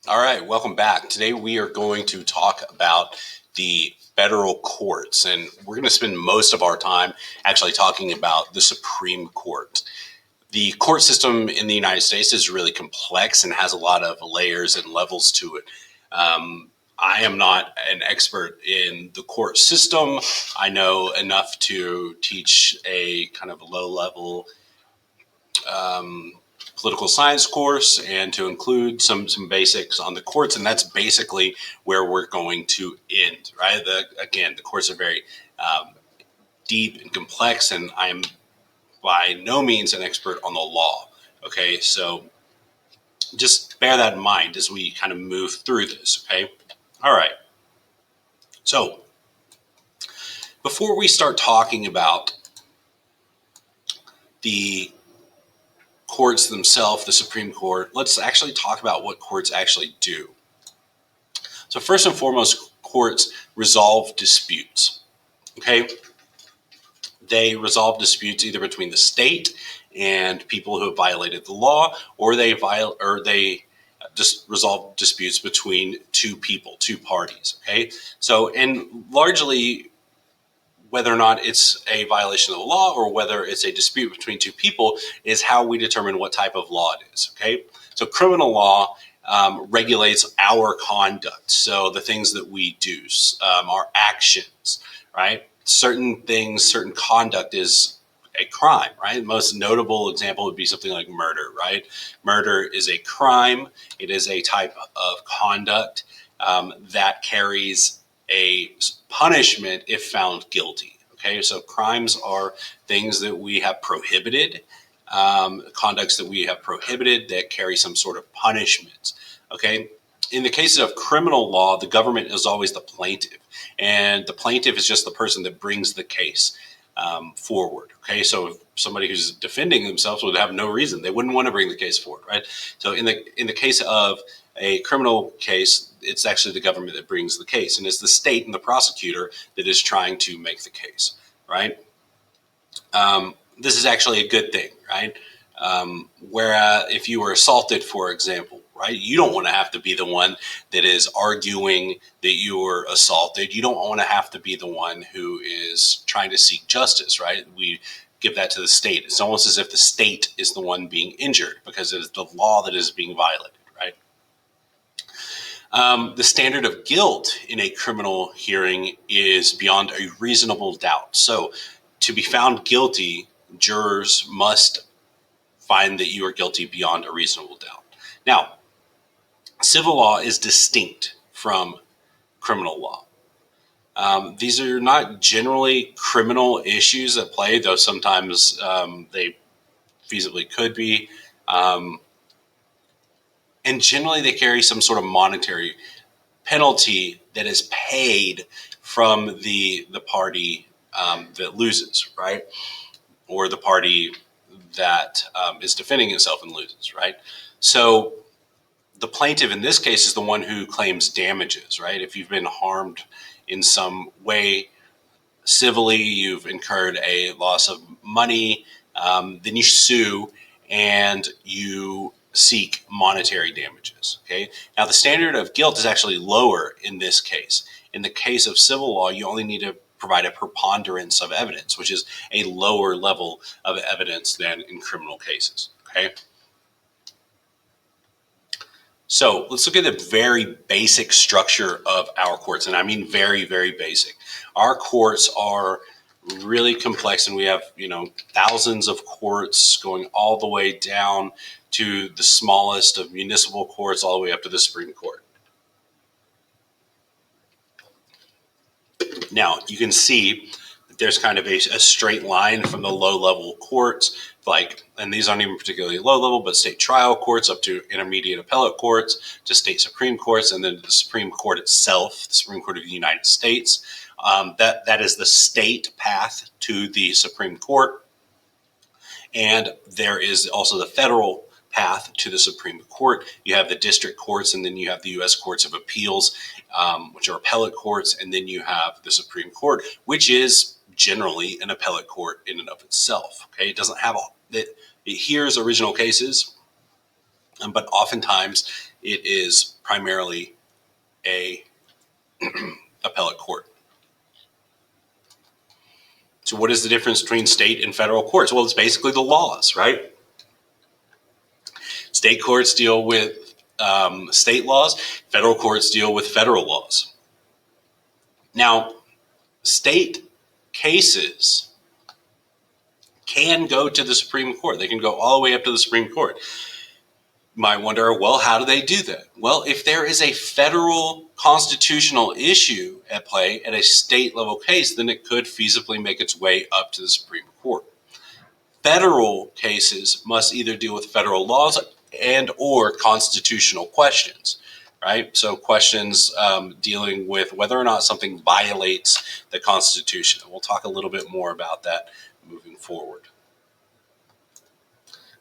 All right, welcome back. Today we are going to talk about the federal courts, and we're going to spend most of our time actually talking about the Supreme Court. The court system in the United States is really complex and has a lot of layers and levels to it. I am not an expert in the court system. I know enough to teach a kind of low-level political science course and to include some basics on the courts, and that's basically where we're going to end, right? Again, the courts are very deep and complex, and I'm by no means an expert on the law. Okay, so just bear that in mind as we kind of move through this. Okay, all right. So before we start talking about the courts themselves, the Supreme Court, let's actually talk about what courts actually do. So first and foremost, courts resolve disputes. Okay, they resolve disputes either between the state and people who have violated the law, or they just resolve disputes between two people, two parties. Okay, so and largely, whether or not it's a violation of the law or whether it's a dispute between two people is how we determine what type of law it is. Okay, so criminal law regulates our conduct, so the things that we do, our actions, right? Certain things, certain conduct is a crime, right? The most notable example would be something like murder, right? Murder is a crime. It is a type of conduct that carries a punishment if found guilty. Okay, so crimes are things that we have prohibited, conducts that we have prohibited that carry some sort of punishment. Okay, in the cases of criminal law, the government is always the plaintiff, and the plaintiff is just the person that brings the case forward. Okay, so if somebody who's defending themselves would have no reason, they wouldn't want to bring the case forward, right? So in the case of a criminal case, it's actually the government that brings the case, and it's the state and the prosecutor that is trying to make the case, right? This is actually a good thing, right? Whereas if you were assaulted, for example, right, you don't want to have to be the one that is arguing that you were assaulted. You don't want to have to be the one who is trying to seek justice, right? We give that to the state. It's almost as if the state is the one being injured because it is the law that is being violated, right? The standard of guilt in a criminal hearing is beyond a reasonable doubt. So to be found guilty, jurors must find that you are guilty beyond a reasonable doubt. Now, civil law is distinct from criminal law. These are not generally criminal issues at play, though sometimes they feasibly could be. And generally, they carry some sort of monetary penalty that is paid from the party that loses, right? Or the party that is defending itself and loses, right? So the plaintiff in this case is the one who claims damages, right? If you've been harmed in some way civilly, you've incurred a loss of money, then you sue and you seek monetary damages. Okay. Now the standard of guilt is actually lower in this case. In the case of civil law, you only need to provide a preponderance of evidence, which is a lower level of evidence than in criminal cases. Okay. So let's look at the very basic structure of our courts. And I mean very, very basic. Our courts are really complex, and we have, thousands of courts going all the way down to the smallest of municipal courts all the way up to the Supreme Court. Now, you can see that there's kind of a straight line from the low-level courts, and these aren't even particularly low-level, but state trial courts up to intermediate appellate courts, to state Supreme Courts, and then to the Supreme Court itself, the Supreme Court of the United States. That is the state path to the Supreme Court. And there is also the federal path to the Supreme Court. You have the district courts, and then you have the U.S. Courts of Appeals, which are appellate courts, and then you have the Supreme Court, which is generally an appellate court in and of itself. Okay, it doesn't have it hears original cases, but oftentimes it is primarily a appellate court. So what is the difference between state and federal courts? Well, it's basically the laws, right? State courts deal with state laws. Federal courts deal with federal laws. Now, state cases can go to the Supreme Court. They can go all the way up to the Supreme Court. You might wonder, well, how do they do that? Well, if there is a federal constitutional issue at play at a state level case, then it could feasibly make its way up to the Supreme Court. Federal cases must either deal with federal laws and or constitutional questions, right? So questions dealing with whether or not something violates the Constitution. We'll talk a little bit more about that moving forward.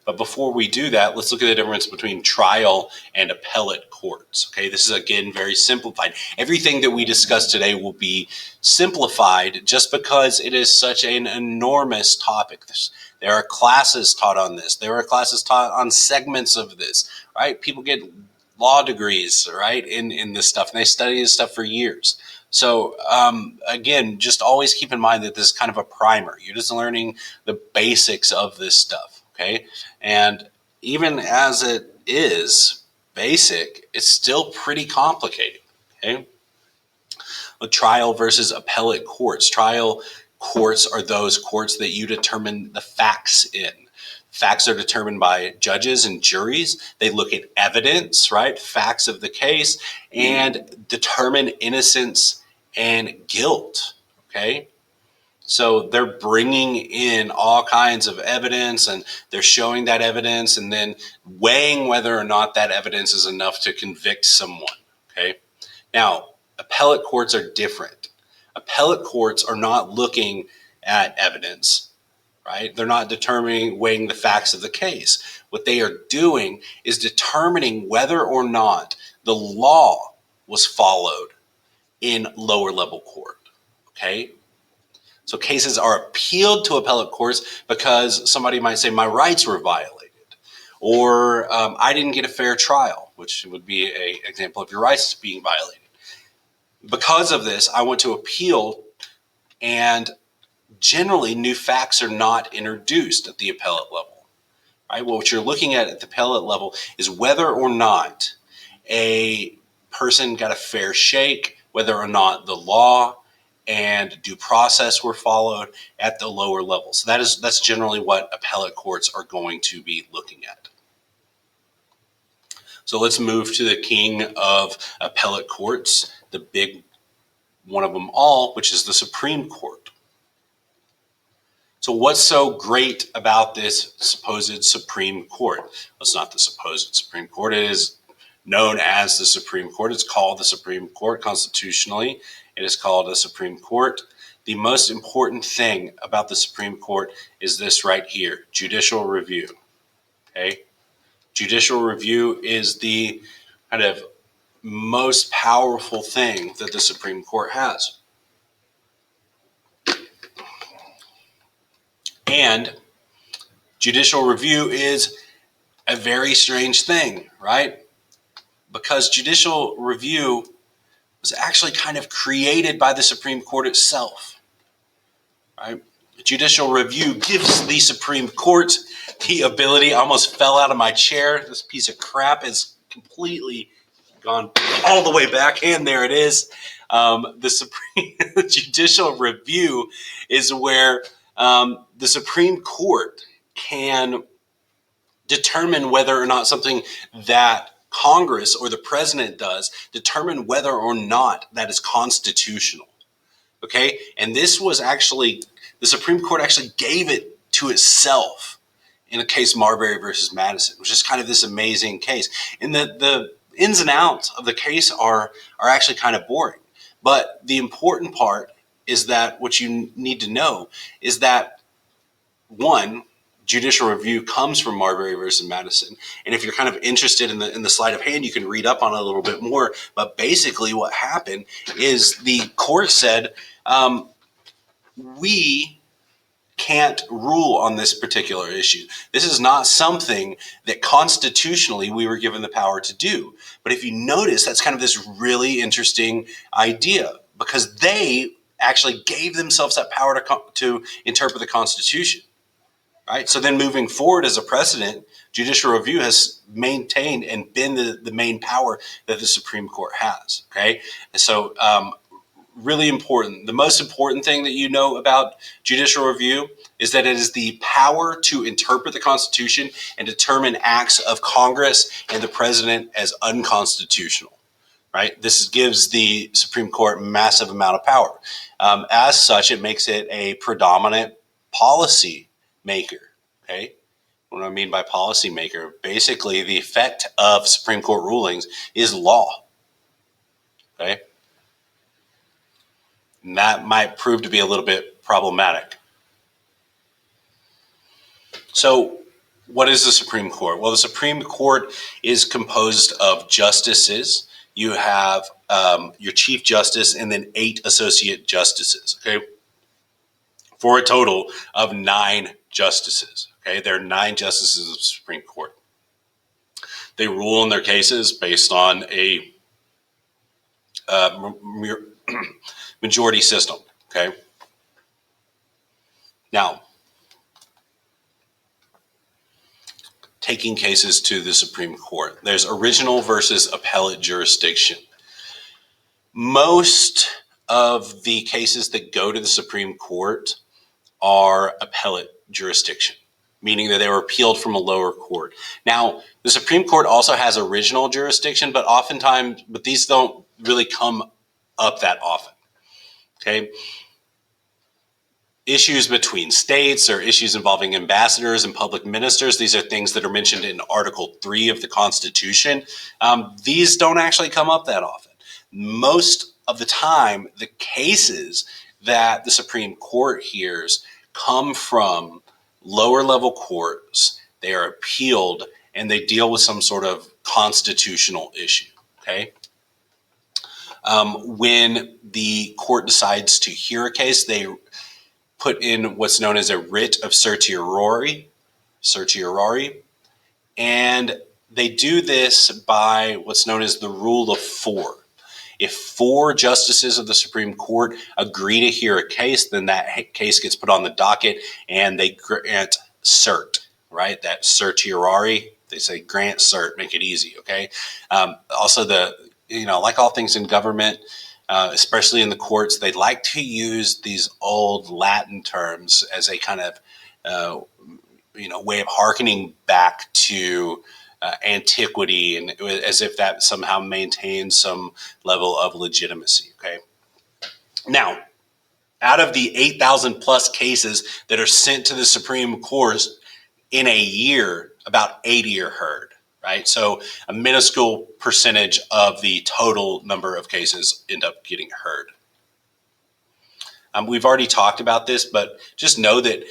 But before we do that, let's look at the difference between trial and appellate courts. Okay, this is again very simplified. Everything that we discuss today will be simplified just because it is such an enormous topic. There are classes taught on this. There are classes taught on segments of this, right? People get law degrees, right, in this stuff, and they study this stuff for years. So again, just always keep in mind that this is kind of a primer. You're just learning the basics of this stuff. Okay, and even as it is basic, it's still pretty complicated. Okay, a trial versus appellate courts. Trial courts are those courts that you determine the facts in. Facts are determined by judges and juries. They look at evidence, right, facts of the case, and determine innocence and guilt. Okay. So they're bringing in all kinds of evidence and they're showing that evidence and then weighing whether or not that evidence is enough to convict someone. Okay. Now, appellate courts are different. Appellate courts are not looking at evidence, right? They're not weighing the facts of the case. What they are doing is determining whether or not the law was followed in lower level court. Okay. So cases are appealed to appellate courts because somebody might say my rights were violated, or I didn't get a fair trial, which would be an example of your rights being violated. Because of this, I want to appeal, and generally new facts are not introduced at the appellate level. Right? Well, what you're looking at the appellate level is whether or not a person got a fair shake, whether or not the law and due process were followed at the lower level. So that's generally what appellate courts are going to be looking at. So let's move to the king of appellate courts, the big one of them all, which is the Supreme Court. So what's so great about this supposed Supreme Court? Well, it's not the supposed Supreme Court. It is known as the Supreme Court. It's called the Supreme Court constitutionally. It is called a Supreme Court. The most important thing about the Supreme Court is this right here, judicial review. Okay? Judicial review is the kind of most powerful thing that the Supreme Court has. And judicial review is a very strange thing, right? Because judicial review was actually kind of created by the Supreme Court itself, right? Judicial review gives the Supreme Court the ability. I almost fell out of my chair. This piece of crap is completely gone all the way back, and there it is. The Supreme Judicial review is where the Supreme Court can determine whether or not something that Congress or the president does, determine whether or not that is constitutional. Okay? And this was actually, the Supreme Court actually gave it to itself in a case Marbury versus Madison, which is kind of this amazing case. And the ins and outs of the case are actually kind of boring. But the important part is that what you need to know is that, one, judicial review comes from Marbury versus Madison. And if you're kind of interested in the sleight of hand, you can read up on it a little bit more. But basically what happened is the court said, we can't rule on this particular issue. This is not something that constitutionally we were given the power to do. But if you notice, that's kind of this really interesting idea, because they actually gave themselves that power to interpret the Constitution. Right? So then moving forward as a precedent, judicial review has maintained and been the main power that the Supreme Court has. Okay. And so really important. The most important thing that you know about judicial review is that it is the power to interpret the Constitution and determine acts of Congress and the president as unconstitutional. Right? This gives the Supreme Court massive amount of power. As such, it makes it a predominant policy maker. Okay. What do I mean by policy maker? Basically, the effect of Supreme Court rulings is law. Okay. And that might prove to be a little bit problematic. So, what is the Supreme Court? Well, the Supreme Court is composed of justices. You have your Chief Justice and then 8 associate justices. Okay. For a total of 9 justices. Okay, there are 9 justices of the Supreme Court. They rule in their cases based on a majority system. Okay. Now, taking cases to the Supreme Court, there's original versus appellate jurisdiction. Most of the cases that go to the Supreme Court are appellate jurisdiction, meaning that they were appealed from a lower court. Now, the Supreme Court also has original jurisdiction, but these don't really come up that often. Okay. Issues between states or issues involving ambassadors and public ministers, these are things that are mentioned in Article 3 of the Constitution. These don't actually come up that often. Most of the time, the cases that the Supreme Court hears come from lower level courts. They are appealed and they deal with some sort of constitutional issue. Okay. When the court decides to hear a case, they put in what's known as a writ of certiorari, and they do this by what's known as the rule of 4. If 4 justices of the Supreme Court agree to hear a case, then that case gets put on the docket and they grant cert, right? That certiorari, they say grant cert, make it easy, okay? Also, like all things in government, especially in the courts, they like to use these old Latin terms as a kind of, way of hearkening back to antiquity, and as if that somehow maintains some level of legitimacy. Okay. Now, out of the 8,000 plus cases that are sent to the Supreme Court in a year, about 80 are heard. Right. So a minuscule percentage of the total number of cases end up getting heard. We've already talked about this, but just know that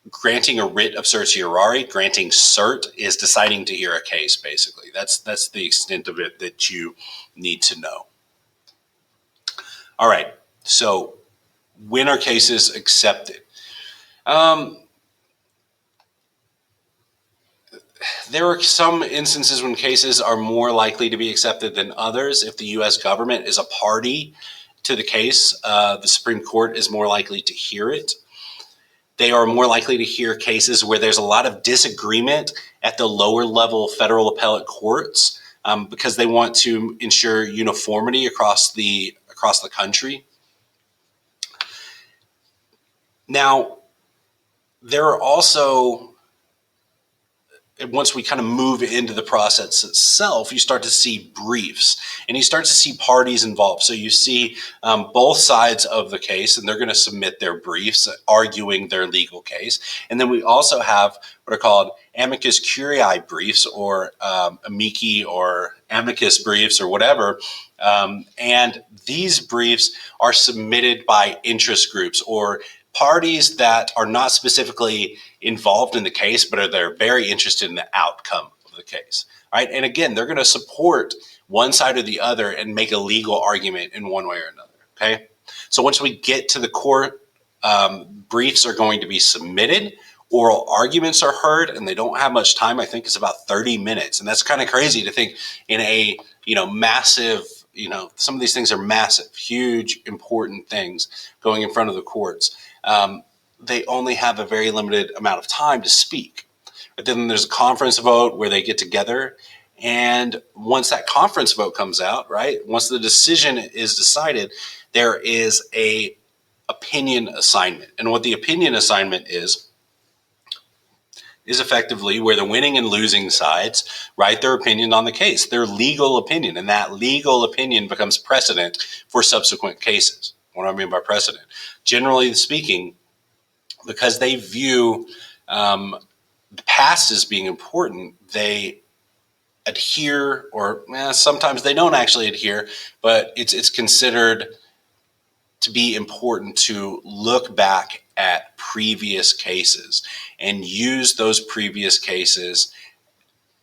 granting a writ of certiorari, granting cert, is deciding to hear a case, basically. That's the extent of it that you need to know. All right, so when are cases accepted? There are some instances when cases are more likely to be accepted than others. If the U.S. government is a party to the case, the Supreme Court is more likely to hear it. They are more likely to hear cases where there's a lot of disagreement at the lower level federal appellate courts because they want to ensure uniformity across the country. Now, there are also, once we kind of move into the process itself, you start to see briefs and you start to see parties involved. So you see both sides of the case, and they're going to submit their briefs arguing their legal case. And then we also have what are called amicus curiae briefs, or amici or amicus briefs or whatever. And these briefs are submitted by interest groups or parties that are not specifically involved in the case, but they're very interested in the outcome of the case, right? And again, they're going to support one side or the other and make a legal argument in one way or another, okay? So once we get to the court, briefs are going to be submitted. Oral arguments are heard, and they don't have much time. I think it's about 30 minutes. And that's kind of crazy to think in a, massive, some of these things are massive, huge, important things going in front of the courts. They only have a very limited amount of time to speak. But then there's a conference vote where they get together. And once that conference vote comes out, right, once the decision is decided, there is a opinion assignment. And what the opinion assignment is effectively where the winning and losing sides write their opinion on the case, their legal opinion, and that legal opinion becomes precedent for subsequent cases. What do I mean by precedent? Generally speaking, because they view the past as being important, they adhere, or sometimes they don't actually adhere, but it's considered to be important to look back at previous cases and use those previous cases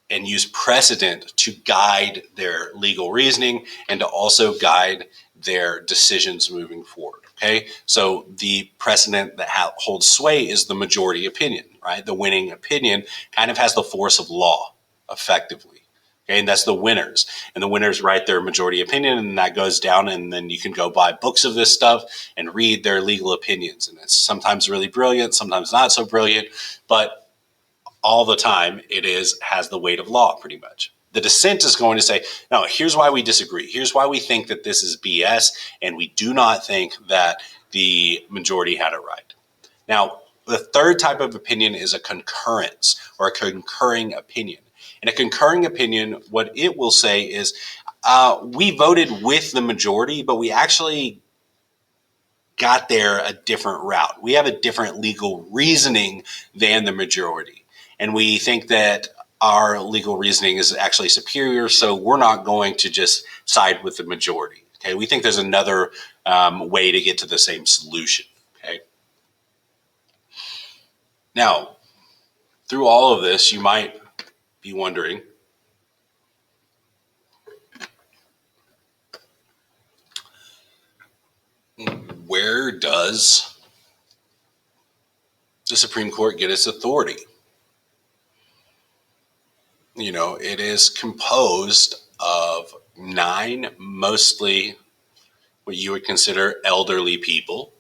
and use precedent to guide their legal reasoning and to also guide their decisions moving forward. Okay, so the precedent that holds sway is the majority opinion, right? The winning opinion kind of has the force of law, effectively. Okay, and that's the winners. And the winners write their majority opinion, and that goes down, and then you can go buy books of this stuff and read their legal opinions. And it's sometimes really brilliant, sometimes not so brilliant, but all the time it has the weight of law pretty much. The dissent is going to say, no, here's why we disagree. Here's why we think that this is BS, and we do not think that the majority had it right. Now, the third type of opinion is a concurrence or a concurring opinion. And a concurring opinion, what it will say is, we voted with the majority, but we actually got there a different route. We have a different legal reasoning than the majority. And we think that our legal reasoning is actually superior, so we're not going to just side with the majority. Okay, we think there's another way to get to the same solution. Okay. Now, through all of this, you might be wondering, where does the Supreme Court get its authority? It is composed of 9 mostly what you would consider elderly people.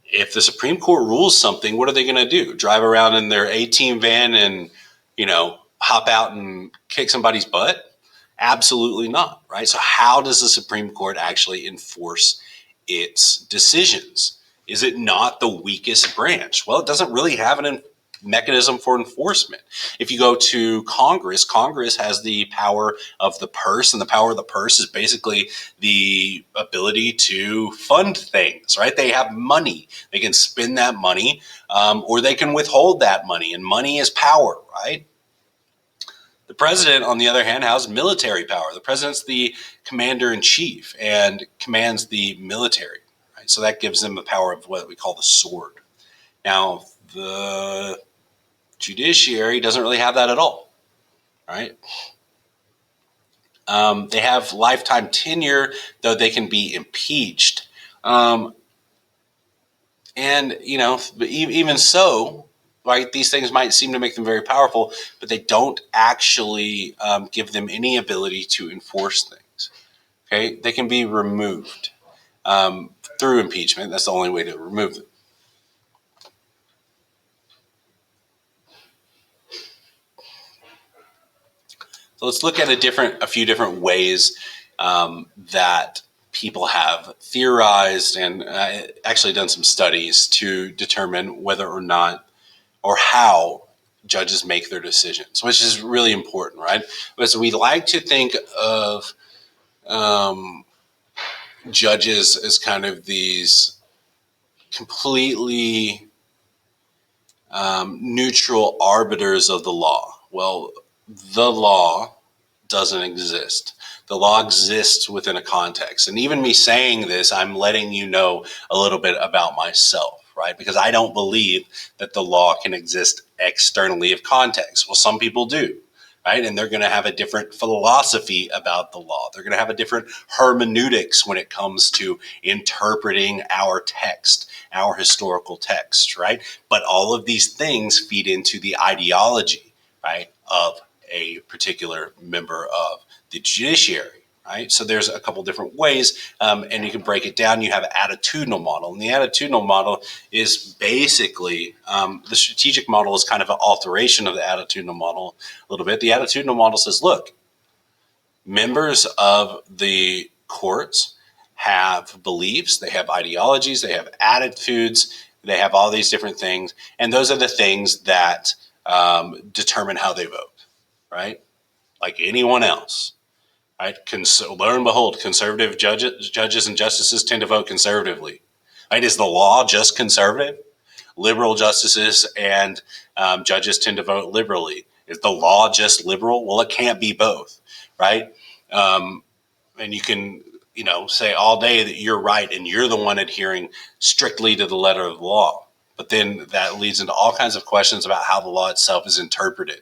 If the Supreme Court rules something, what are they going to do? Drive around in their A-team van and, hop out and kick somebody's butt? Absolutely not, right? So how does the Supreme Court actually enforce its decisions? Is it not the weakest branch? Well, it doesn't really have an mechanism for enforcement. If you go to Congress, Congress has the power of the purse, and the power of the purse is basically the ability to fund things, right? They have money. They can spend that money, or they can withhold that money, and money is power, right? The president, on the other hand, has military power. The president's the commander-in-chief and commands the military, right? So that gives them the power of what we call the sword. Now, the judiciary doesn't really have that at all, right? They have lifetime tenure, though they can be impeached. And, even so, right, these things might seem to make them very powerful, but they don't actually give them any ability to enforce things. Okay, they can be removed through impeachment. That's the only way to remove them. So let's look at a few different ways that people have theorized and actually done some studies to determine whether or not or how judges make their decisions, which is really important, right? Because we like to think of judges as kind of these completely neutral arbiters of the law. Well, the law doesn't exist. The law exists within a context. And even me saying this, I'm letting you know a little bit about myself, right? Because I don't believe that the law can exist externally of context. Well, some people do. right? And they're going to have a different philosophy about the law. They're going to have a different hermeneutics when it comes to interpreting our text, our historical text, right? But all of these things feed into the ideology, right, of a particular member of the judiciary. Right, so there's a couple different ways, and you can break it down. You have an attitudinal model, and the attitudinal model is basically the strategic model is kind of an alteration of the attitudinal model a little bit. The attitudinal model says, look, members of the courts have beliefs, they have ideologies, they have attitudes, they have all these different things, and those are the things that determine how they vote, right? Like anyone else. Right? Lo and behold, conservative judges and justices tend to vote conservatively. Right? Is the law just conservative? Liberal justices and judges tend to vote liberally. Is the law just liberal? Well, it can't be both, right? And you can, say all day that you're right and you're the one adhering strictly to the letter of the law. But then that leads into all kinds of questions about how the law itself is interpreted.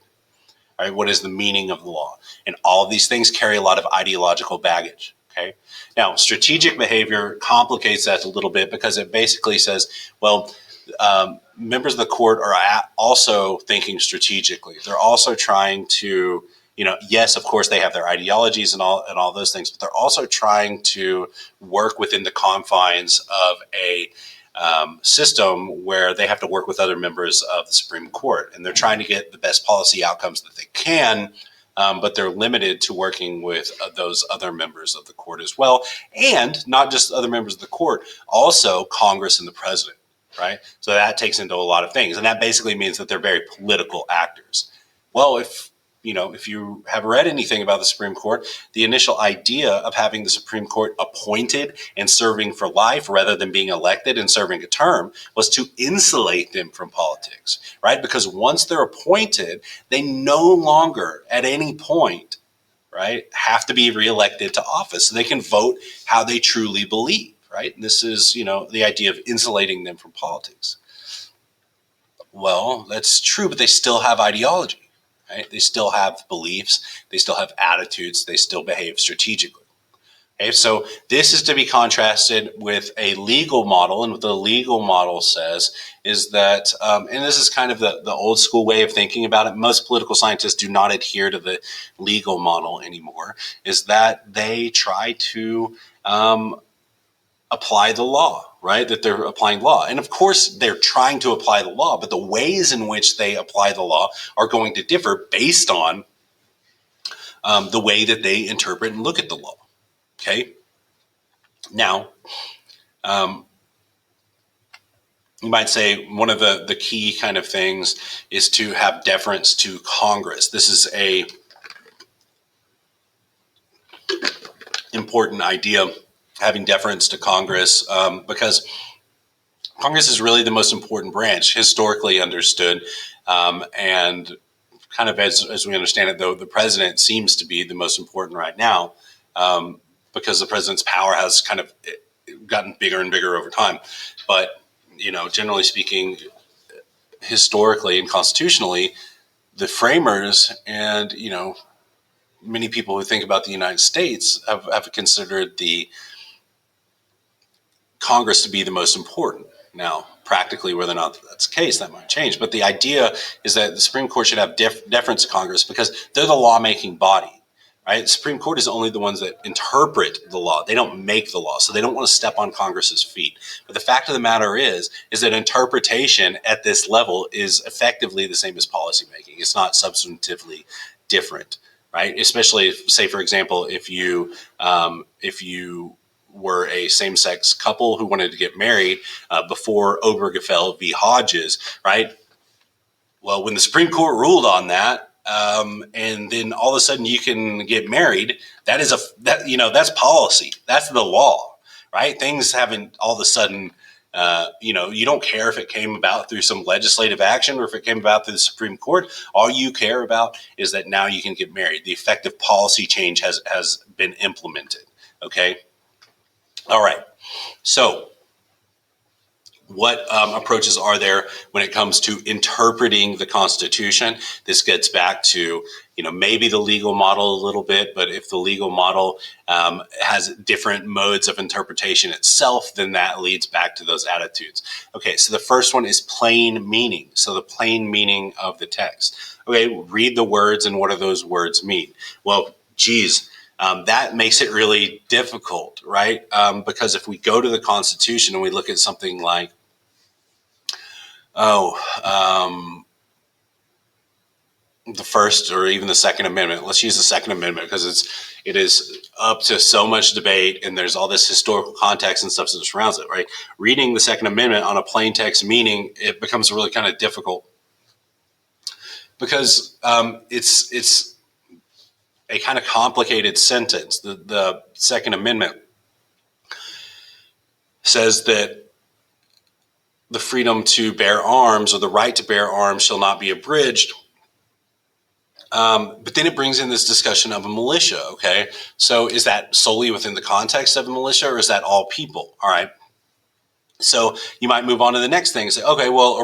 Right? What is the meaning of the law? And all of these things carry a lot of ideological baggage. Okay. Now, strategic behavior complicates that a little bit because it basically says, well, members of the court are also thinking strategically. They're also trying to, yes, of course, they have their ideologies and all those things, but they're also trying to work within the confines of a system where they have to work with other members of the Supreme Court, and they're trying to get the best policy outcomes that they can, but they're limited to working with those other members of the court as well, and not just other members of the court, also Congress and the president, right? So that takes into a lot of things, and that basically means that they're very political actors. Well, if you have read anything about the Supreme Court, the initial idea of having the Supreme Court appointed and serving for life rather than being elected and serving a term was to insulate them from politics, right? Because once they're appointed, they no longer at any point, right, have to be reelected to office. So they can vote how they truly believe, right? And this is, the idea of insulating them from politics. Well, that's true, but they still have ideology. Right? They still have beliefs, they still have attitudes, they still behave strategically. Okay, so this is to be contrasted with a legal model, and what the legal model says is that, and this is kind of the old school way of thinking about it, most political scientists do not adhere to the legal model anymore, is that they try to apply the law, right? That they're applying law. And of course, they're trying to apply the law, but the ways in which they apply the law are going to differ based on the way that they interpret and look at the law. Okay? Now, you might say one of the key kind of things is to have deference to Congress. This is a important idea, having deference to Congress, because Congress is really the most important branch, historically understood, and kind of as we understand it, though, the president seems to be the most important right now, because the president's power has kind of gotten bigger and bigger over time. But, generally speaking, historically and constitutionally, the framers and, many people who think about the United States have considered the Congress to be the most important. Now, practically, whether or not that's the case, that might change. But the idea is that the Supreme Court should have deference to Congress because they're the lawmaking body, right? The Supreme Court is only the ones that interpret the law. They don't make the law, so they don't want to step on Congress's feet. But the fact of the matter is that interpretation at this level is effectively the same as policymaking. It's not substantively different, right? Especially, say, for example, if you were a same-sex couple who wanted to get married before Obergefell v. Hodges, right? Well, when the Supreme Court ruled on that, and then all of a sudden you can get married, that's policy. That's the law, right? Things haven't all of a sudden, you don't care if it came about through some legislative action or if it came about through the Supreme Court. All you care about is that now you can get married. The effective policy change has been implemented, okay? All right. So What approaches are there when it comes to interpreting the Constitution? This gets back to, maybe the legal model a little bit, but if the legal model has different modes of interpretation itself, then that leads back to those attitudes. Okay, so the first one is plain meaning. So the plain meaning of the text. Okay, read the words and what do those words mean? Well, geez, that makes it really difficult, right? Because if we go to the Constitution and we look at something like, the First or even the Second Amendment. Let's use the Second Amendment because it is up to so much debate, and there's all this historical context and stuff that surrounds it, right? Reading the Second Amendment on a plain text meaning, it becomes really kind of difficult because it's a kind of complicated sentence. The Second Amendment says that the freedom to bear arms or the right to bear arms shall not be abridged. But then it brings in this discussion of a militia, okay? So is that solely within the context of a militia, or is that all people? All right. So you might move on to the next thing and say, okay, well,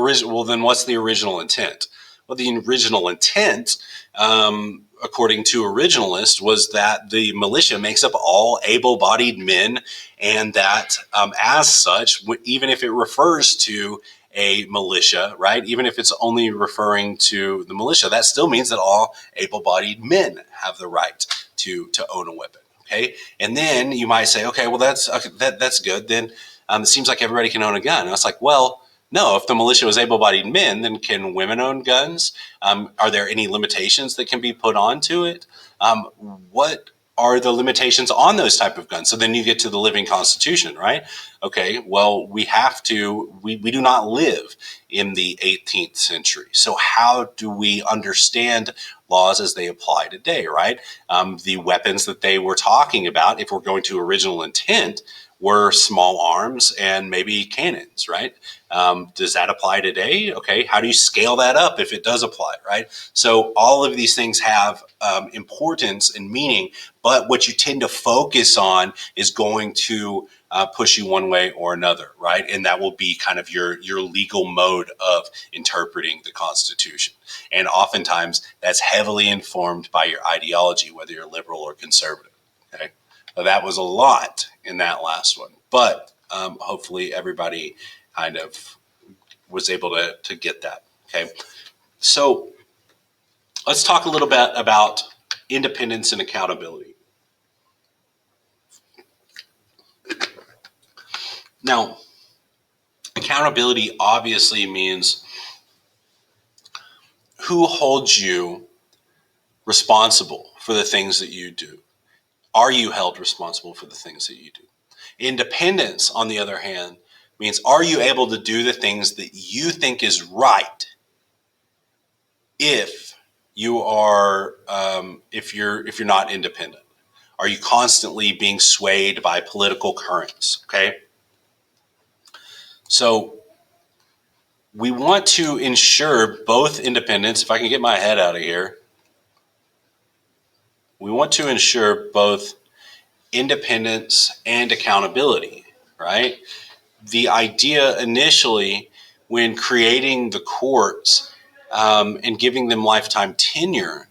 then what's the original intent? Well, the original intent, according to originalists, was that the militia makes up all able-bodied men, and that as such, even if it refers to a militia, right? Even if it's only referring to the militia, that still means that all able-bodied men have the right to own a weapon. Okay, and then you might say, okay, well that's good. Then it seems like everybody can own a gun. And it's like, well, no. If the militia was able-bodied men, then can women own guns? Are there any limitations that can be put onto it? What are the limitations on those type of guns? So then you get to the living Constitution, right? Okay, well, we do not live in the 18th century. So how do we understand laws as they apply today, right? The weapons that they were talking about, if we're going to original intent, were small arms and maybe cannons, right? Does that apply today? Okay, how do you scale that up if it does apply, right? So all of these things have importance and meaning, but what you tend to focus on is going to push you one way or another, right? And that will be kind of your legal mode of interpreting the Constitution. And oftentimes that's heavily informed by your ideology, whether you're liberal or conservative, okay? So that was a lot in that last one, but hopefully everybody kind of was able to get that, okay? So let's talk a little bit about independence and accountability. Now, accountability obviously means who holds you responsible for the things that you do. Are you held responsible for the things that you do? Independence, on the other hand, means are you able to do the things that you think is right if you are if you're not independent? Are you constantly being swayed by political currents? Okay. So we want to ensure both independence. If I can get my head out of here, we want to ensure both independence and accountability, right? The idea initially when creating the courts and giving them lifetime tenure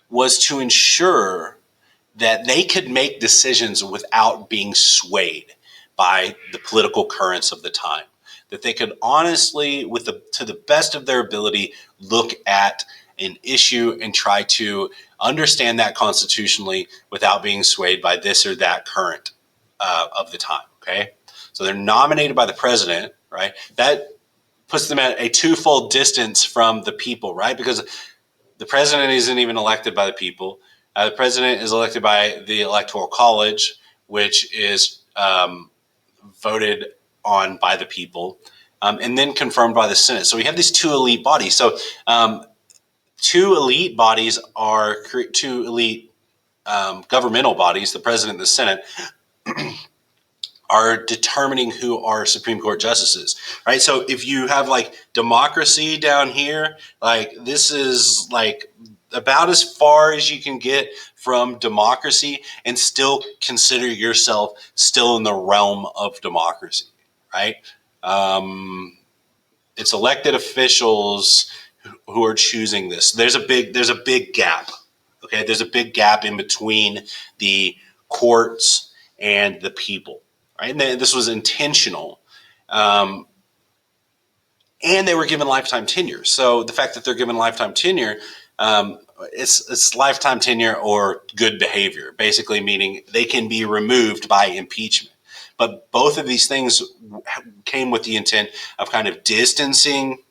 was to ensure that they could make decisions without being swayed by the political currents of the time, that they could honestly, to the best of their ability, look at an issue and try to understand that constitutionally without being swayed by this or that current of the time, okay? So they're nominated by the president, right? That puts them at a twofold distance from the people, right? Because the president isn't even elected by the people. The president is elected by the Electoral College, which is voted on by the people, and then confirmed by the Senate. So we have these two elite bodies. So two elite bodies are two elite governmental bodies, the president and the Senate, are determining who are Supreme Court justices, right? So if you have like democracy down here, like this is like about as far as you can get from democracy and still consider yourself still in the realm of democracy, right? It's elected officials who are choosing this. There's a big gap. Okay, there's a big gap in between the courts and the people. Right, and this was intentional. And they were given lifetime tenure. So the fact that they're given lifetime tenure, it's lifetime tenure or good behavior, basically meaning they can be removed by impeachment. But both of these things came with the intent of kind of distancing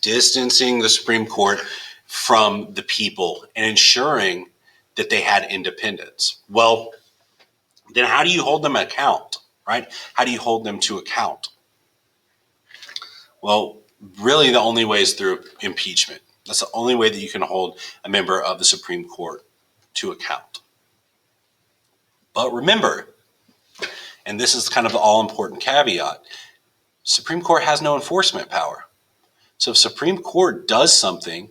the Supreme Court from the people and ensuring that they had independence. Well, then how do you hold them account, right? How do you hold them to account? Well, really the only way is through impeachment. That's the only way that you can hold a member of the Supreme Court to account. But remember, and this is kind of the all-important caveat, Supreme Court has no enforcement power. So if Supreme Court does something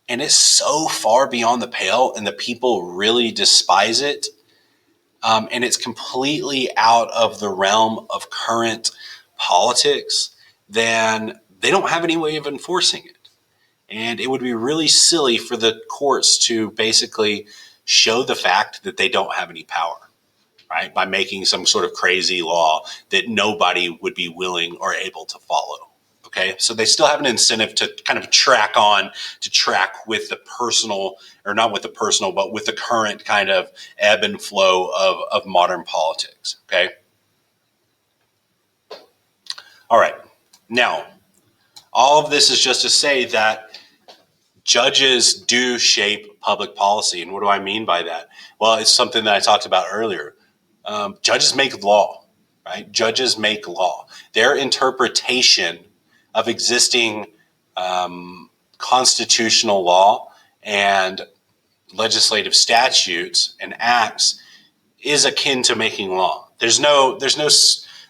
and it's so far beyond the pale and the people really despise it, and it's completely out of the realm of current politics, then they don't have any way of enforcing it. And it would be really silly for the courts to basically show the fact that they don't have any power, right? By making some sort of crazy law that nobody would be willing or able to follow. Okay, so they still have an incentive to kind of track with the personal, or not with the personal, but with the current kind of ebb and flow of modern politics. Okay. All right. Now, all of this is just to say that judges do shape public policy. And what do I mean by that? Well, it's something that I talked about earlier. Judges make law, right? Judges make law. Their interpretation of existing constitutional law and legislative statutes and acts is akin to making law.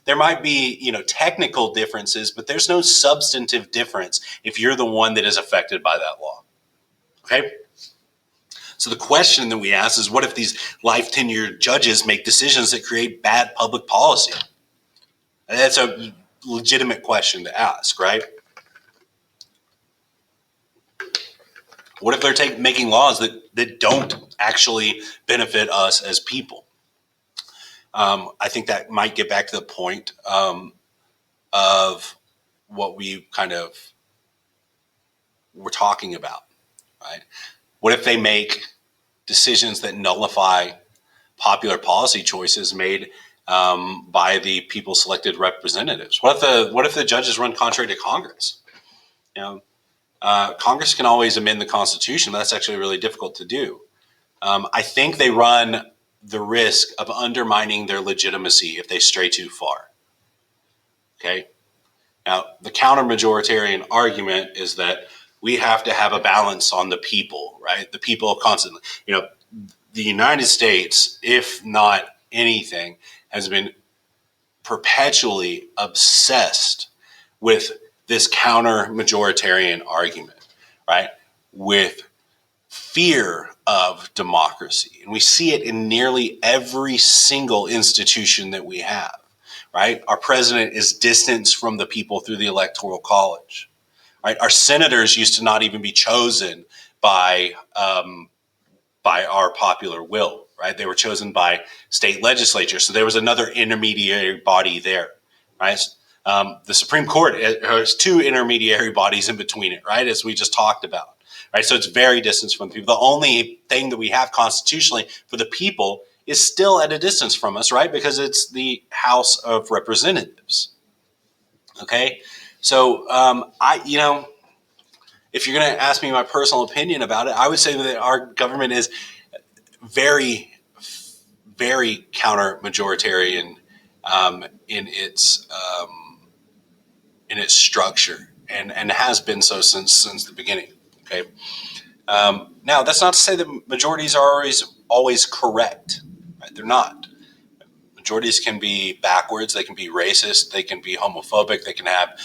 There might be, technical differences, but there's no substantive difference if you're the one that is affected by that law. Okay? So the question that we ask is, what if these life tenured judges make decisions that create bad public policy? And that's a legitimate question to ask, right? What if they're making laws that don't actually benefit us as people? I think that might get back to the point of what we kind of were talking about, right? What if they make decisions that nullify popular policy choices made by the people selected representatives? What if the judges run contrary to Congress? Congress can always amend the Constitution, but that's actually really difficult to do. I think they run the risk of undermining their legitimacy if they stray too far. Okay. Now, the counter-majoritarian argument is that we have to have a balance on the people, right? The people constantly, the United States, if not anything, has been perpetually obsessed with this counter-majoritarian argument, right? With fear of democracy. And we see it in nearly every single institution that we have, right? Our president is distanced from the people through the Electoral College, right? Our senators used to not even be chosen by our popular will, right? They were chosen by state legislatures. So there was another intermediary body there, right? The Supreme Court has two intermediary bodies in between it, right? As we just talked about. Right, so it's very distant from the people. The only thing that we have constitutionally for the people is still at a distance from us, right? Because it's the House of Representatives. Okay, so if you're going to ask me my personal opinion about it, I would say that our government is very, very counter-majoritarian in its structure, and has been so since the beginning. Okay. Now, that's not to say that majorities are always correct. Right? They're not. Majorities can be backwards. They can be racist. They can be homophobic. They can have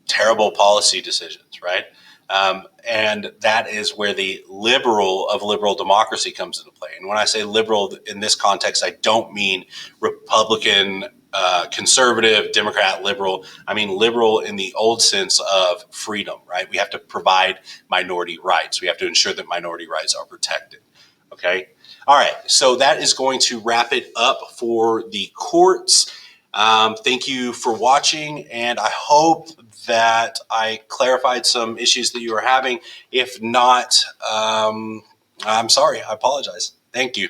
terrible policy decisions. Right. And that is where the liberal democracy comes into play. And when I say liberal in this context, I don't mean Republican conservative, Democrat, liberal. I mean, liberal in the old sense of freedom, right? We have to provide minority rights. We have to ensure that minority rights are protected. Okay. All right. So that is going to wrap it up for the courts. Thank you for watching, and I hope that I clarified some issues that you were having. If not, I'm sorry. I apologize. Thank you.